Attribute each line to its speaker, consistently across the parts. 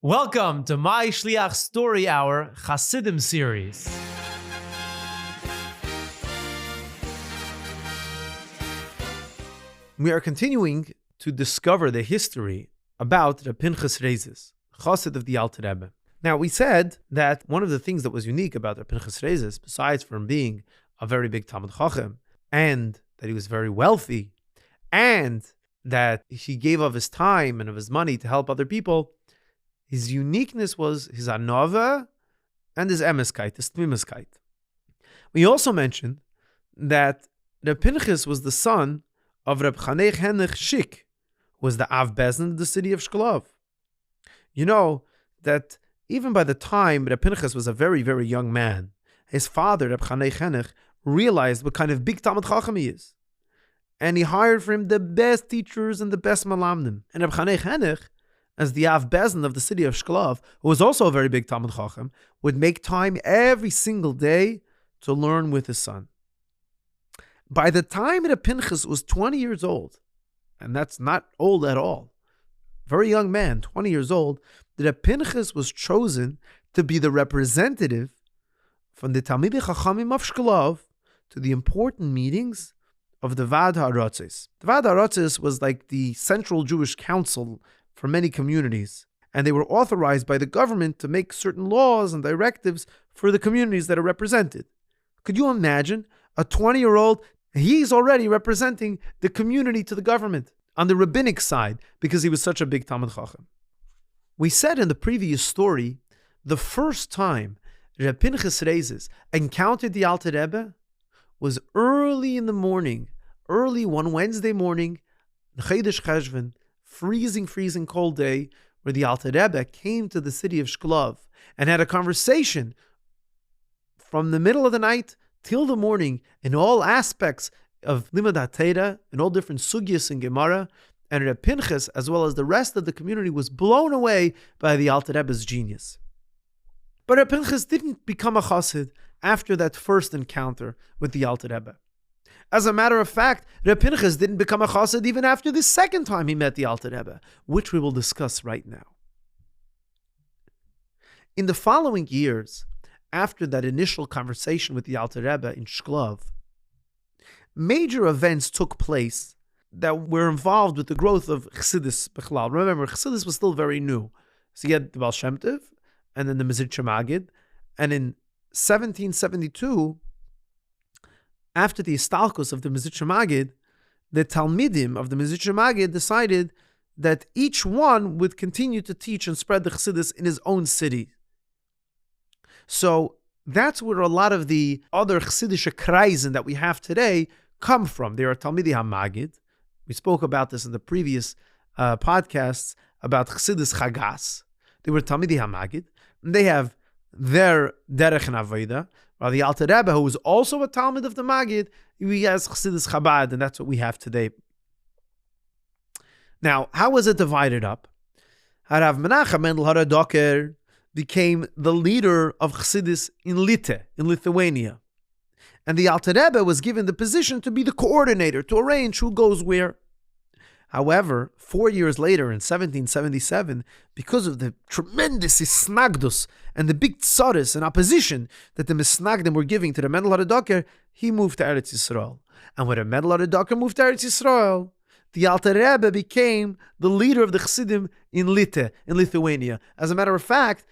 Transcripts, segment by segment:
Speaker 1: Welcome to MyShlaich Story Hour Chassidim series. We are continuing to discover the history about Reb Pinchos Raizes, Chosid of the Alter Rebbe. Now, we said that one of the things that was unique about Reb Pinchos Raizes, besides from being a very big Talmid Chacham, and that he was very wealthy, and that he gave of his time and of his money to help other people, his uniqueness was his anova and his emeskite, his tmimeskite. We also mentioned that Reb Pinchos was the son of Reb Achiezer Langzam, who was the Av Bezin of the city of Shklov. You know that even by the time Reb Pinchos was a very, very young man, his father, Reb Achiezer Langzam, realized what kind of big Talmid Chacham he is. And he hired for him the best teachers and the best malamdim. And Reb Achiezer Langzam, as the Av Bezin of the city of Shklov, who was also a very big Talmid Chacham, would make time every single day to learn with his son. By the time Reb Pinchos was 20 years old, and that's not old at all, very young man, 20 years old, Reb Pinchos was chosen to be the representative from the Talmidei Chachamim of Shklov to the important meetings of the Vad HaRotzes. The Vad HaRotzes was like the Central Jewish Council for many communities, and they were authorized by the government to make certain laws and directives for the communities that are represented. Could you imagine a 20-year-old? He's already representing the community to the government on the rabbinic side because he was such a big Talmid Chacham. We said in the previous story, the first time Reb Pinchos Raizes encountered the Alter Rebbe was early in the morning, early one Wednesday morning, Chodesh Cheshvan, freezing cold day, where the Alter Rebbe came to the city of Shklov and had a conversation from the middle of the night till the morning in all aspects of Limud HaTorah, in all different sugyas and Gemara, and Reb Pinchos, as well as the rest of the community, was blown away by the Alter Rebbe's genius. But Reb Pinchos didn't become a chassid after that first encounter with the Alter Rebbe. As a matter of fact, Reb Pinchos didn't become a chassid even after the second time he met the Alter Rebbe, which we will discuss right now. In the following years, after that initial conversation with the Alter Rebbe in Shklov, major events took place that were involved with the growth of Chassidus Bechlal. Remember, Chassidus was still very new. So you had the Baal Shem Tov, and then the MyShlaich Magid, and in 1772, after the istalkus of the MyShlaich Magid, the Talmidim of the MyShlaich Magid decided that each one would continue to teach and spread the Chassidus in his own city. So that's where a lot of the other Chassidishe kreisen that we have today come from. They are Talmidei HaMagid. We spoke about this in the previous podcasts about Chassidus Chagas. They were Talmidei HaMagid, and they have their derech and avodah. While the Alter Rebbe, who was also a Talmid of the Magid, he has Chassidus Chabad, and that's what we have today. Now, how was it divided up? Harav Menachem Mendel Haradoker became the leader of Chassidus in Lite, in Lithuania. And the Alter Rebbe was given the position to be the coordinator, to arrange who goes where. However, 4 years later, in 1777, because of the tremendous isnagdus and the big tsaris and opposition that the misnagdim were giving to the Mendel Haradoker, he moved to Eretz Yisrael. And when the Mendel Haradoker moved to Eretz Yisrael, the Alter Rebbe became the leader of the Chassidim in Lite, in Lithuania. As a matter of fact,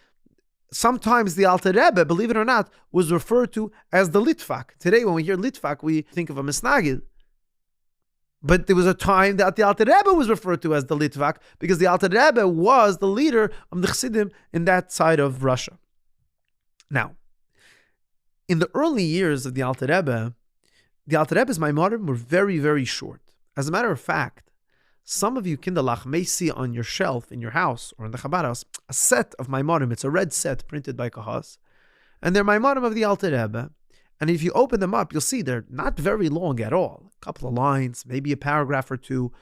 Speaker 1: sometimes the Alter Rebbe, believe it or not, was referred to as the Litvak. Today, when we hear Litvak, we think of a misnagid. But there was a time that the Alter Rebbe was referred to as the Litvak because the Alter Rebbe was the leader of the Chassidim in that side of Russia. Now, in the early years of the Alter Rebbe's Maimorim were very, very short. As a matter of fact, some of you kindalach may see on your shelf in your house or in the Chabad house a set of Maimorim. It's a red set printed by Kahas. And they're Maimorim of the Alter Rebbe. And if you open them up, you'll see they're not very long at all. A couple of lines, maybe a paragraph or two.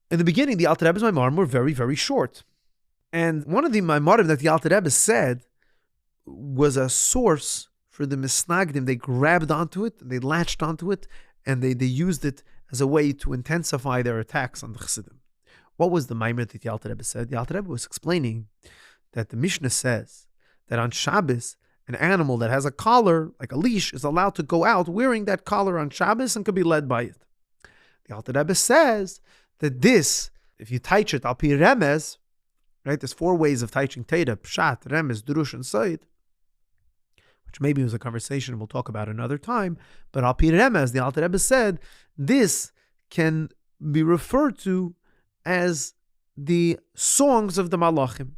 Speaker 1: In the beginning, the Alter Rebbe's Maimorim were very, very short. And one of the Maimorim that the Alter Rebbe said was a source for the Misnagdim. They grabbed onto it, they latched onto it, and they used it as a way to intensify their attacks on the Chassidim. What was the Maimer that the Alter Rebbe said? The Alter Rebbe was explaining that the Mishnah says that on Shabbos, an animal that has a collar, like a leash, is allowed to go out wearing that collar on Shabbos and could be led by it. The Alter Rebbe says that this, if you teach it al pi remez, right? There's 4 ways of teaching Teda: Pshat, Remez, Drush, and Said, which maybe was a conversation we'll talk about another time. But al pi remez, the Alter Rebbe said, this can be referred to as the songs of the Malachim.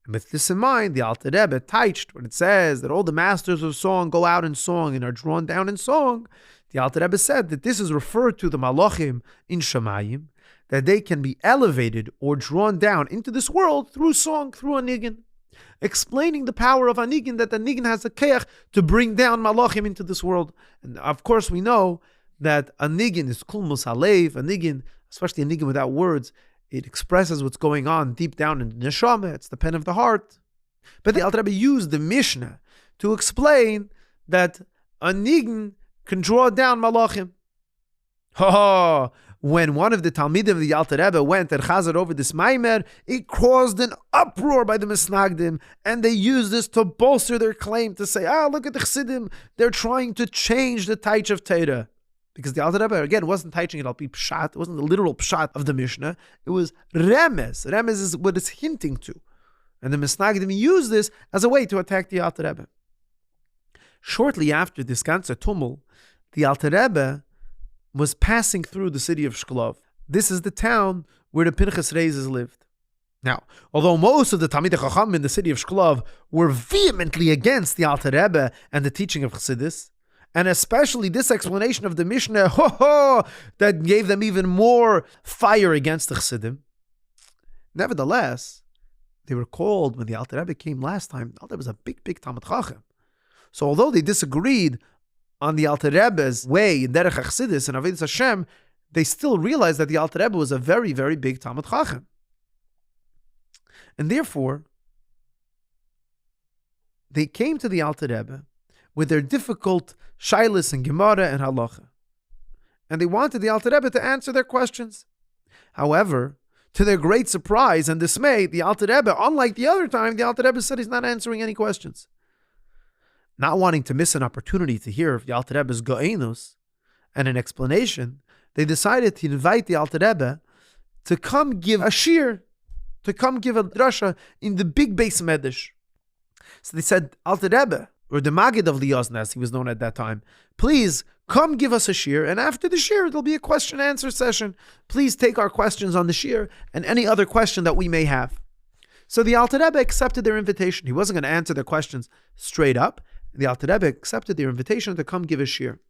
Speaker 1: And with this in mind, the Alter Rebbe teached when it says that all the masters of song go out in song and are drawn down in song. The Alter Rebbe said that this is referred to the Malachim in Shamayim, that they can be elevated or drawn down into this world through song, through a niggin, explaining the power of a niggin, that the niggin has a keach to bring down Malachim into this world. And of course, we know that a niggin is kulmus halev, a niggin, especially a niggin without words, it expresses what's going on deep down in the neshama. It's the pen of the heart. But the Alter Rebbe used the Mishnah to explain that a niggin can draw down malachim. When one of the Talmidim of the Alter Rebbe went and chazed over this maimer, it caused an uproar by the Misnagdim, and they used this to bolster their claim to say, look at the Chassidim, they're trying to change the taich of Torah. Because the Alter Rebbe, again, wasn't teaching it al pi pshat. It wasn't the literal pshat of the Mishnah. It was remez. Remez is what it's hinting to. And the Misnagdim used this as a way to attack the Alter Rebbe. Shortly after this ganze tumult, the Alter Rebbe was passing through the city of Shklov. This is the town where the Pinchos Raizes lived. Now, although most of the Talmidei Chacham in the city of Shklov were vehemently against the Alter Rebbe and the teaching of Chassidus, and especially this explanation of the Mishnah, that gave them even more fire against the Chassidim. Nevertheless, they were called, when the Alter Rebbe came last time, the Alter Rebbe was a big Talmid Chacham. So although they disagreed on the Alter Rebbe's way in Derech HaChassidus and Avodas Hashem, they still realized that the Alter Rebbe was a very, very big Talmid Chacham. And therefore, they came to the Alter Rebbe with their difficult shailas and Gemara and halacha. And they wanted the Alter Rebbe to answer their questions. However, to their great surprise and dismay, the Alter Rebbe, unlike the other time, the Alter Rebbe said he's not answering any questions. Not wanting to miss an opportunity to hear the Alter Rebbe's go'enus and an explanation, they decided to invite the Alter Rebbe to come give a shir, to come give a drasha in the big Beis Medrash. So they said, Alter Rebbe, or the Magid of Liyazna, as he was known at that time, please come give us a shir, and after the shir, there'll be a question-answer session. Please take our questions on the shir and any other question that we may have. So the Alter Rebbe accepted their invitation. He wasn't going to answer their questions straight up. The Alter Rebbe accepted their invitation to come give a shir.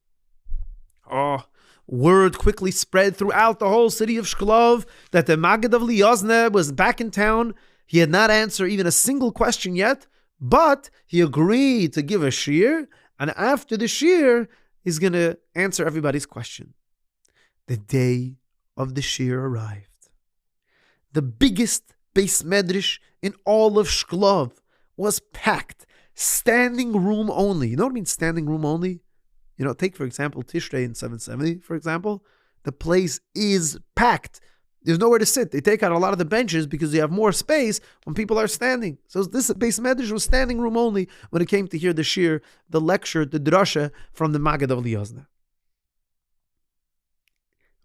Speaker 1: Word quickly spread throughout the whole city of Shklov that the Magid of Liyazna was back in town. He had not answered even a single question yet, but he agreed to give a shir, and after the shir, he's going to answer everybody's question. The day of the shir arrived. The biggest Beis Medrash in all of Shklov was packed, standing room only. You know what I mean, standing room only? Take, for example, Tishrei in 770, for example. The place is packed. There's nowhere to sit. They take out a lot of the benches because you have more space when people are standing. So this Beis Medrash was standing room only when it came to hear the shir, the lecture, the drasha from the Magid of Liyazna.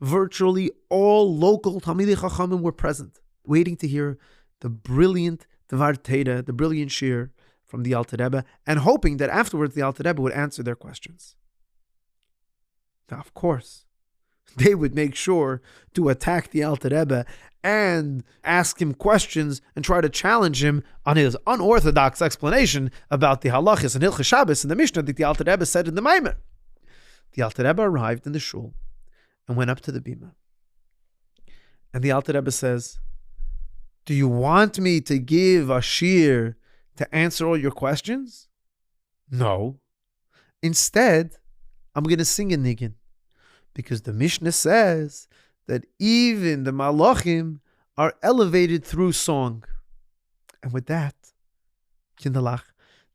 Speaker 1: Virtually all local Talmidei Chachamim were present, waiting to hear the brilliant Dvar Teda, the brilliant shir from the Alter Rebbe, and hoping that afterwards the Alter Rebbe would answer their questions. Now, of course, they would make sure to attack the Alter Rebbe and ask him questions and try to challenge him on his unorthodox explanation about the halachis and Hilchos Shabbos and the Mishnah that the Alter Rebbe said in the Maimer. The Alter Rebbe arrived in the shul and went up to the bima. And the Alter Rebbe says, do you want me to give a shir to answer all your questions? No. Instead, I'm going to sing a niggin. Because the Mishnah says that even the Malachim are elevated through song. And with that, Kinderlach,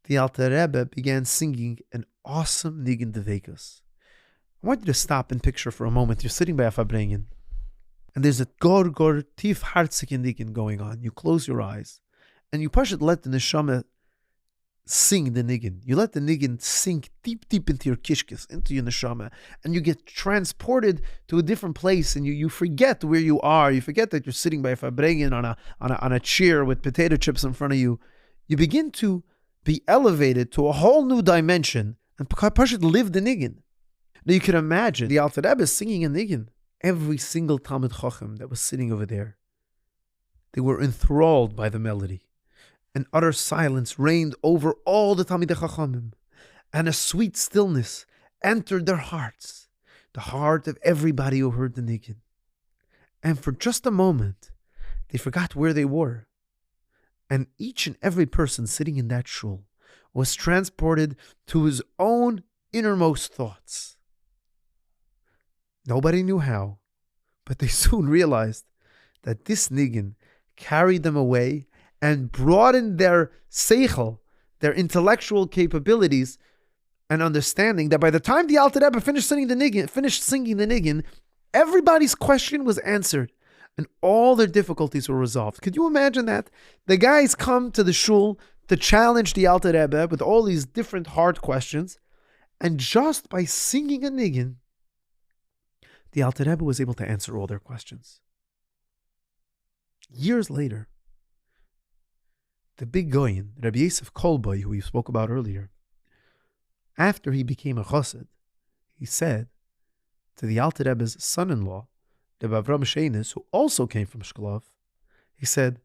Speaker 1: the Alter Rebbe began singing an awesome niggin devekos. I want you to stop and picture for a moment. You're sitting by a Fabrengen. and there's a gor tief hartzik niggin going on. You close your eyes, and you push it, let the neshama sing the niggin. You let the niggin sink deep into your kishkis, into your neshama, and you get transported to a different place, and you forget where you are. You forget that you're sitting by a fabrengen on a chair with potato chips in front of you. You begin to be elevated to a whole new dimension, and Pashut live the niggin. Now you can imagine the Alter Rebbe singing a niggin. Every single Talmid Chacham that was sitting over there, they were enthralled by the melody. An utter silence reigned over all the Talmidei Chachamim, and a sweet stillness entered their hearts, the heart of everybody who heard the niggin. And for just a moment, they forgot where they were. And each and every person sitting in that shul was transported to his own innermost thoughts. Nobody knew how, but they soon realized that this niggin carried them away and broadened their seichel, their intellectual capabilities and understanding, that by the time the Alter Rebbe finished singing the niggin, everybody's question was answered and all their difficulties were resolved. Could you imagine that? The guys come to the shul to challenge the Alter Rebbe with all these different hard questions, and just by singing a niggin, the Alter Rebbe was able to answer all their questions. Years later, the big goyin, Rabbi Yosef Kolboy, who we spoke about earlier, after he became a chassid, he said to the Alter Rebbe's son-in-law, Reb Avram Shenis, who also came from Shklov, he said,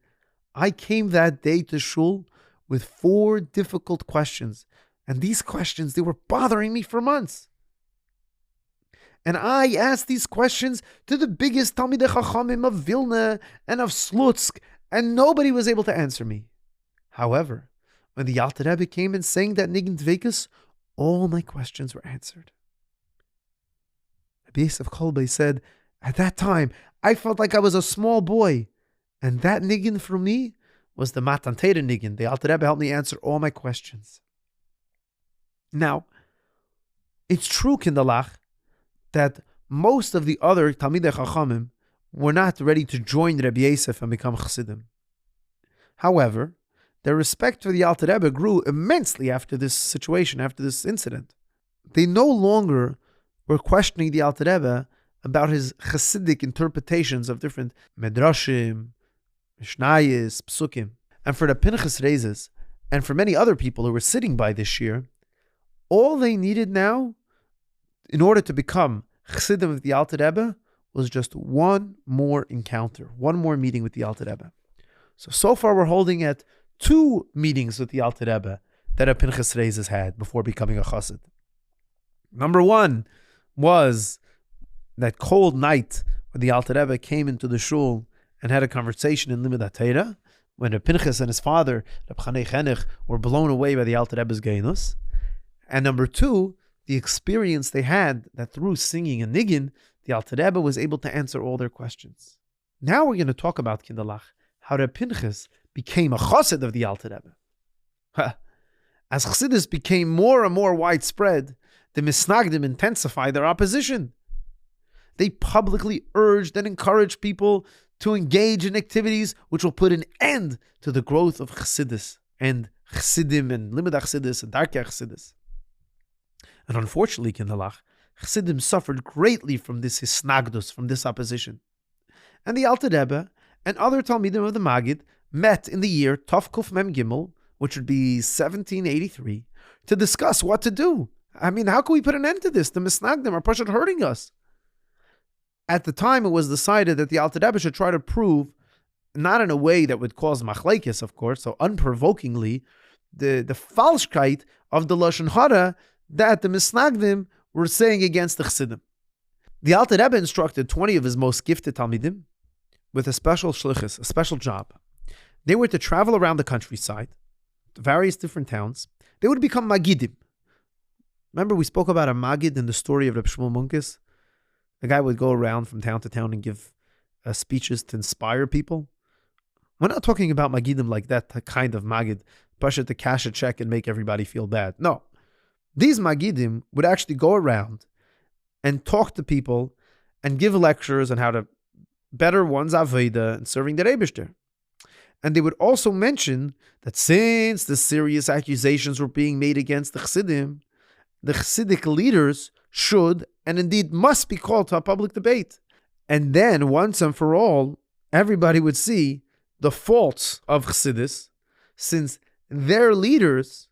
Speaker 1: I came that day to shul with 4 difficult questions, and these questions, they were bothering me for months. And I asked these questions to the biggest Talmidei Chachamim of Vilna and of Slutsk, and nobody was able to answer me. However, when the Alter Rebbe came and sang that niggin dveikus, all my questions were answered. Rabbi Yosef Kolbei said, at that time, I felt like I was a small boy, and that niggin for me was the Matan Torah niggin. The Alter Rebbe helped me answer all my questions. Now, it's true, Kindalach, that most of the other Talmidei Chachamim were not ready to join Rabbi Yosef and become Chassidim. However, their respect for the Alter Rebbe grew immensely after this situation, after this incident. They no longer were questioning the Alter Rebbe about his Chassidic interpretations of different Medrashim, Mishnayos, Psukim. And for the Pinchos Raizes, and for many other people who were sitting by this year, all they needed now, in order to become Chassidim of the Alter Rebbe, was just one more encounter, one more meeting with the Alter Rebbe. So far we're holding at 2 meetings with the Alter Rebbe that a Pinchos Raizes had before becoming a Chassid. Number 1 was that cold night when the Alter Rebbe came into the shul and had a conversation in Limud HaTorah, when Reb Pinchas and his father, Reb Chanech, were blown away by the Alter Rebbe's geinus. And number 2, the experience they had that through singing a niggin, the Alter Rebbe was able to answer all their questions. Now we're going to talk about, Kindalach, how Reb Pinchas became a chassid of the Alter Rebbe. As Chassidus became more and more widespread, the Misnagdim intensified their opposition. They publicly urged and encouraged people to engage in activities which will put an end to the growth of Chassidus and Chassidim and Limud Chassidus and Darkei Chassidus. And unfortunately, Kindalach, Chassidim suffered greatly from this hisnagdus, from this opposition. And the Alter Rebbe and other Talmidim of the Magid met in the year Tov Kuf Mem Gimel, which would be 1783, to discuss what to do. I mean, how can we put an end to this? The Misnagdim are pushing hurting us. At the time, it was decided that the Alter Rebbe should try to prove, not in a way that would cause MyShlaich, of course, so unprovokingly, the falschkeit of the Lashon Hara that the Misnagdim were saying against the Chassidim. The Alter Rebbe instructed 20 of his most gifted Talmidim with a special shlichus, a special job. They were to travel around the countryside, to various different towns. They would become Magidim. Remember, we spoke about a Magid in the story of Reb Shmuel Munkes? The guy would go around from town to town and give speeches to inspire people. We're not talking about Magidim like that kind of Magid, push it to cash a check and make everybody feel bad. No. These Magidim would actually go around and talk to people and give lectures on how to better one's avodah and serving the Eibishter. And they would also mention that since the serious accusations were being made against the Chassidim, the Chassidic leaders should and indeed must be called to a public debate. And then, once and for all, everybody would see the faults of Chassidus, since their leaders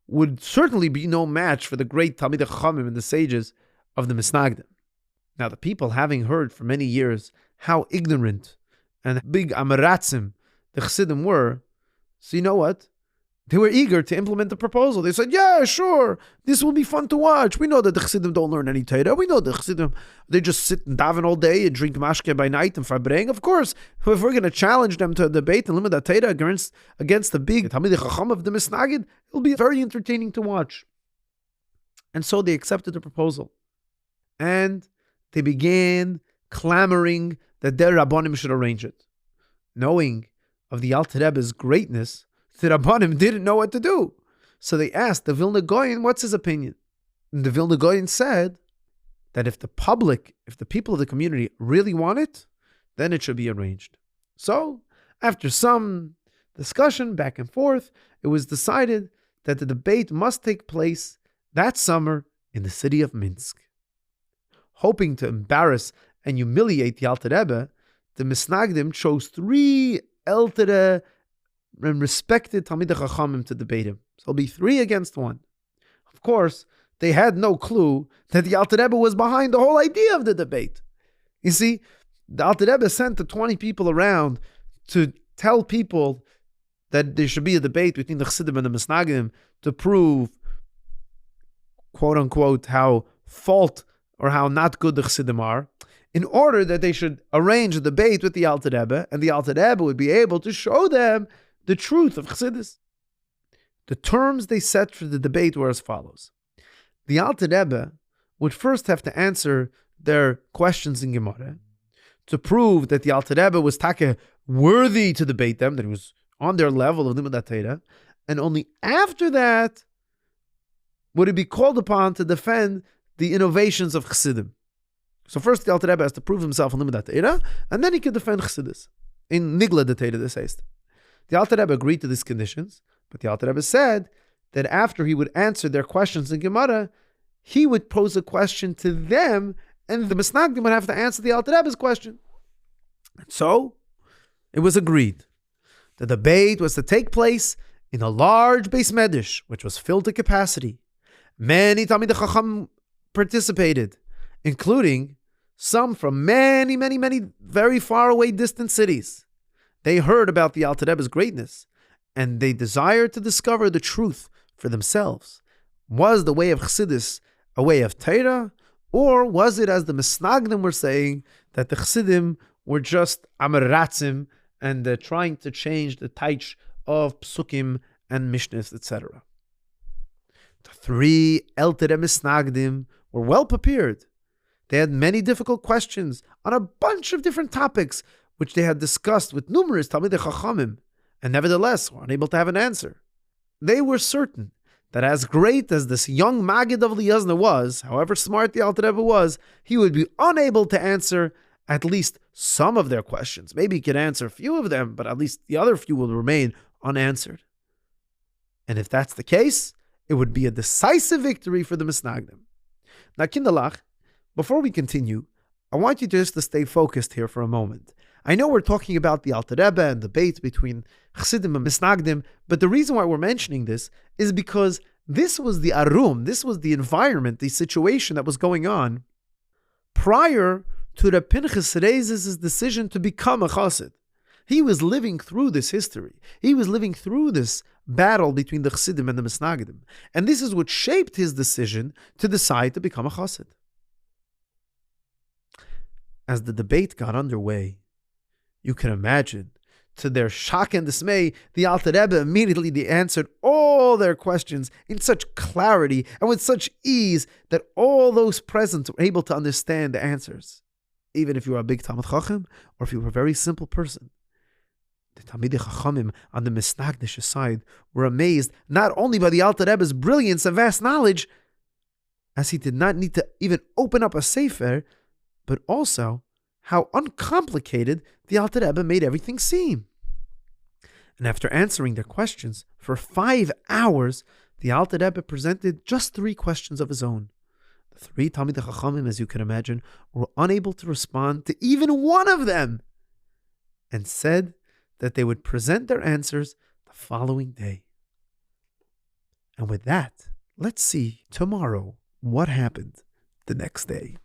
Speaker 1: would certainly be no match for the great Talmidei Chachamim and the sages of the Misnagdim. Now, the people, having heard for many years how ignorant and big amaratzim the Chassidim were, so you know what? They were eager to implement the proposal. They said, yeah, sure, this will be fun to watch. We know that the Chassidim don't learn any Torah. We know the Chassidim, they just sit and daven all day and drink mashke by night and farbreng. Of course, if we're going to challenge them to a debate and limit that Torah against the big Talmidei Chacham of the Misnagid, it'll be very entertaining to watch. And so they accepted the proposal. And they began clamoring that their Rabbanim should arrange it. Knowing of the Alter Rebbe's greatness, the Rabbanim didn't know what to do. So they asked the Vilna Goyen, what's his opinion? And the Vilna Goyen said that if the people of the community really want it, then it should be arranged. So, after some discussion back and forth, it was decided that the debate must take place that summer in the city of Minsk. Hoping to embarrass and humiliate the Alter Rebbe, the Misnagdim chose 3 ältere and respected Talmidei Chachamim to debate him. So it'll be 3 against 1. Of course, they had no clue that the Alter Rebbe was behind the whole idea of the debate. You see, the Alter Rebbe sent the 20 people around to tell people that there should be a debate between the Chassidim and the Misnagdim to prove, quote unquote, how not good the Chassidim are, in order that they should arrange a debate with the Alter Rebbe, and the Alter Rebbe would be able to show them the truth of Chassidus. The terms they set for the debate were as follows. The Alter Rebbe would first have to answer their questions in Gemara to prove that the Alter Rebbe was worthy to debate them, that he was on their level of Limud Torah, and only after that would he be called upon to defend the innovations of Chassidim. So first the Alter Rebbe has to prove himself in Limud Torah, and then he can defend Chassidus. In Nigla the Torah, this says. The Alter Rebbe agreed to these conditions, but the Alter Rebbe said that after he would answer their questions in Gemara, he would pose a question to them, and the Misnagdim would have to answer the Alter Rebbe's question. So, it was agreed. The debate was to take place in a large Beis Medrash, which was filled to capacity. Many Talmidei Chacham participated, including some from many, many, many very far away distant cities. They heard about the Alter Rebbe's greatness, and they desired to discover the truth for themselves. Was the way of Chassidus a way of Torah, or was it, as the Misnagdim were saying, that the Chassidim were just amaratzim and trying to change the taich of psukim and mishnahs, etc. The 3 ältere Misnagdim were well prepared. They had many difficult questions on a bunch of different topics, which they had discussed with numerous Talmidei Chachamim, and nevertheless were unable to have an answer. They were certain that as great as this young Maggid of Liyazna was, however smart the Alter Rebbe was, he would be unable to answer at least some of their questions. Maybe he could answer a few of them, but at least the other few will remain unanswered. And if that's the case, it would be a decisive victory for the Misnagdim. Now, Kindalach, before we continue, I want you just to stay focused here for a moment. I know we're talking about the Alter Rebbe and debate between Chassidim and Misnagdim, but the reason why we're mentioning this is because this was the arum, this was the environment, the situation that was going on prior to Reb Pinchos Raizes' decision to become a Chassid. He was living through this history. He was living through this battle between the Chassidim and the Misnagdim. And this is what shaped his decision to decide to become a Chassid. As the debate got underway, you can imagine, to their shock and dismay, the Alter Rebbe immediately answered all their questions in such clarity and with such ease that all those present were able to understand the answers. Even if you were a big Talmid Chacham, or if you were a very simple person. The Talmidei Chachamim on the Misnagdish side were amazed not only by the Alter Rebbe's brilliance and vast knowledge, as he did not need to even open up a sefer, but also how uncomplicated the Alter Rebbe made everything seem. And after answering their questions for 5 hours, the Alter Rebbe presented just 3 questions of his own. The 3 Talmidei Chachamim, as you can imagine, were unable to respond to even one of them, and said that they would present their answers the following day. And with that, let's see tomorrow what happened the next day.